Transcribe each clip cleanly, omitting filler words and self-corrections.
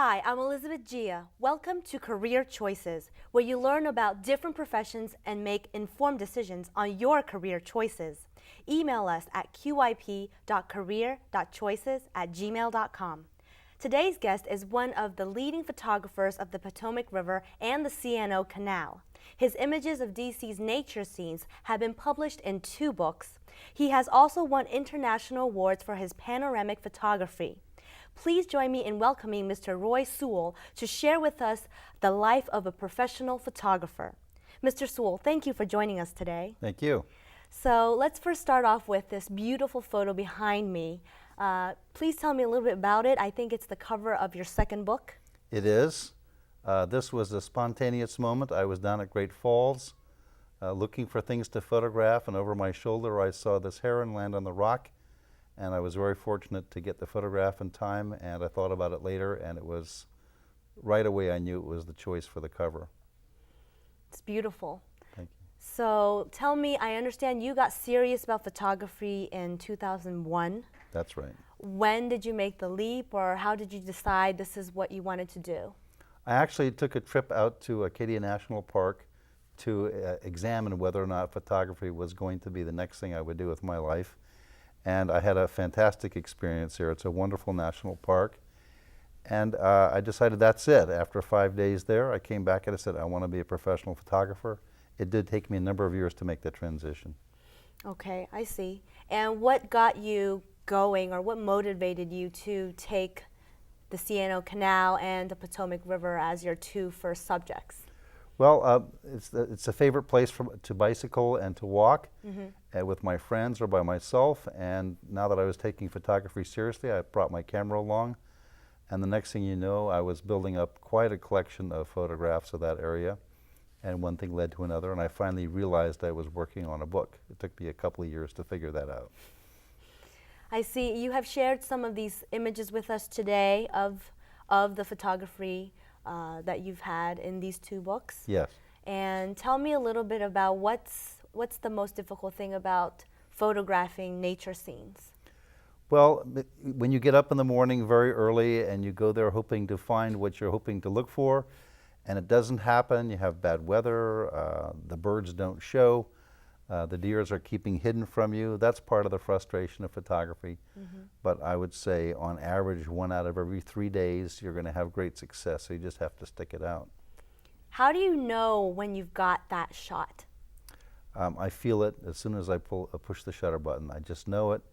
Hi, I'm Elizabeth Gia. Welcome to Career Choices, where you learn about different professions and make informed decisions on your career choices. Email us at qip.career.choices@gmail.com. Today's guest is one of the leading photographers of the Potomac River and the C&O Canal. His images of DC's nature scenes have been published in 2 books. He has also won international awards for his panoramic photography. Please join me in welcoming Mr. Roy Sewell to share with us the life of a professional photographer. Mr. Sewell, thank you for joining us today. Thank you. So let's first start off with this beautiful photo behind me. Please tell me a little bit about it. I think it's the cover of your second book. It is. This was a spontaneous moment. I was down at Great Falls looking for things to photograph, and over my shoulder I saw this heron land on the rock, and I was very fortunate to get the photograph in time, and I thought about it later, and it was right away I knew it was the choice for the cover. It's beautiful. Thank you. So tell me, I understand you got serious about photography in 2001. That's right. When did you make the leap, or how did you decide this is what you wanted to do? I actually took a trip out to Acadia National Park to examine whether or not photography was going to be the next thing I would do with my life. And I had a fantastic experience here. It's a wonderful national park. And I decided that's it. After 5 days there, I came back and I said, I want to be a professional photographer. It did take me a number of years to make the transition. Okay, I see. And what got you going, or what motivated you to take the C&O Canal and the Potomac River as your 2 first subjects? Well, it's a favorite place to bicycle and to walk with my friends or by myself. And now that I was taking photography seriously, I brought my camera along. And the next thing you know, I was building up quite a collection of photographs of that area. And one thing led to another, and I finally realized I was working on a book. It took me a couple of years to figure that out. I see you have shared some of these images with us today of the photography that you've had in these 2 books. Yes. And tell me a little bit about what's the most difficult thing about photographing nature scenes? Well, when you get up in the morning very early and you go there hoping to find what you're hoping to look for, and it doesn't happen, you have bad weather, the birds don't show, the deers are keeping hidden from you, that's part of the frustration of photography. But I would say on average 1 out of every 3 days you're going to have great success, so you just have to stick it out. How do you know when you've got that shot? I feel it as soon as I push the shutter button. I just know it.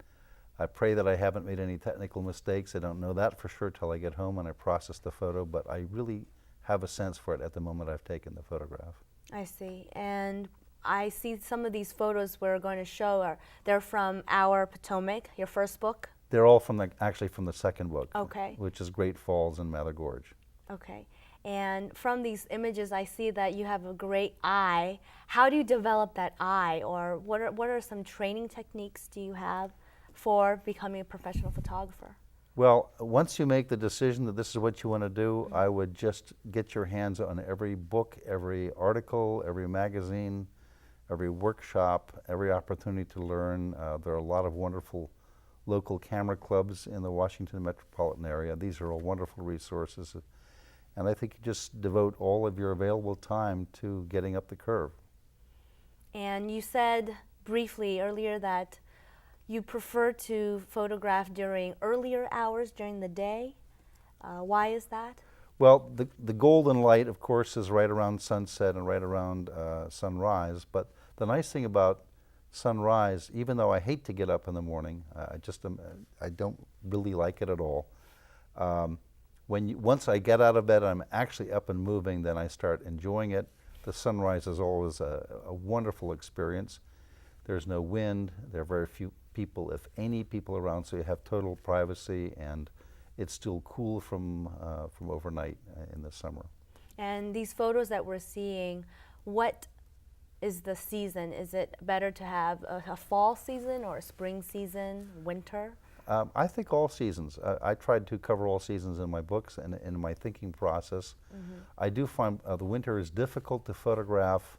I pray that I haven't made any technical mistakes. I don't know that for sure till I get home and I process the photo, but I really have a sense for it at the moment I've taken the photograph. I see. And I see some of these photos we're going to show they're from Our Potomac, your first book? They're all actually from the second book, okay, which is Great Falls and Mather Gorge. Okay. And from these images, I see that you have a great eye. How do you develop that eye, or what are some training techniques do you have for becoming a professional photographer? Well, once you make the decision that this is what you want to do, I would just get your hands on every book, every article, every magazine, every workshop, every opportunity to learn. There are a lot of wonderful local camera clubs in the Washington metropolitan area. These are all wonderful resources. And I think you just devote all of your available time to getting up the curve. And you said briefly earlier that you prefer to photograph during earlier hours during the day. Why is that? Well, the golden light, of course, is right around sunset and right around sunrise. But the nice thing about sunrise, even though I hate to get up in the morning, I don't really like it at all. Once I get out of bed, I'm actually up and moving, then I start enjoying it. The sunrise is always a wonderful experience. There's no wind. There are very few people, if any people around, so you have total privacy, and it's still cool from overnight in the summer. And these photos that we're seeing, what is the season? Is it better to have a fall season or a spring season, winter? I think all seasons. I tried to cover all seasons in my books and in my thinking process. I do find the winter is difficult to photograph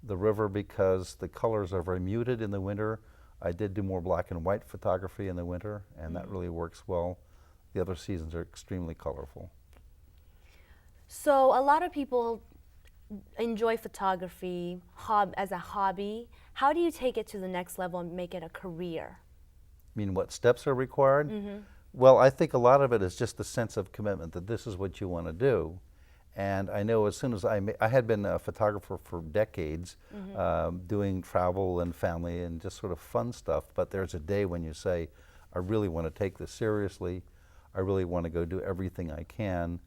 the river because the colors are very muted in the winter. I did do more black and white photography in the winter, and that really works well. The other seasons are extremely colorful. So a lot of people enjoy photography as a hobby. How do you take it to the next level and make it a career? I mean, what steps are required? Well, I think a lot of it is just the sense of commitment that this is what you want to do. And I know as soon as I had been a photographer for decades, doing travel and family and just sort of fun stuff, but there's a day when you say, I really want to take this seriously. I really want to go do everything I can.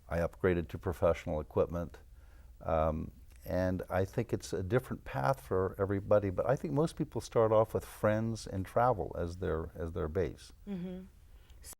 I upgraded to professional equipment. And I think it's a different path for everybody, but I think most people start off with friends and travel as their base.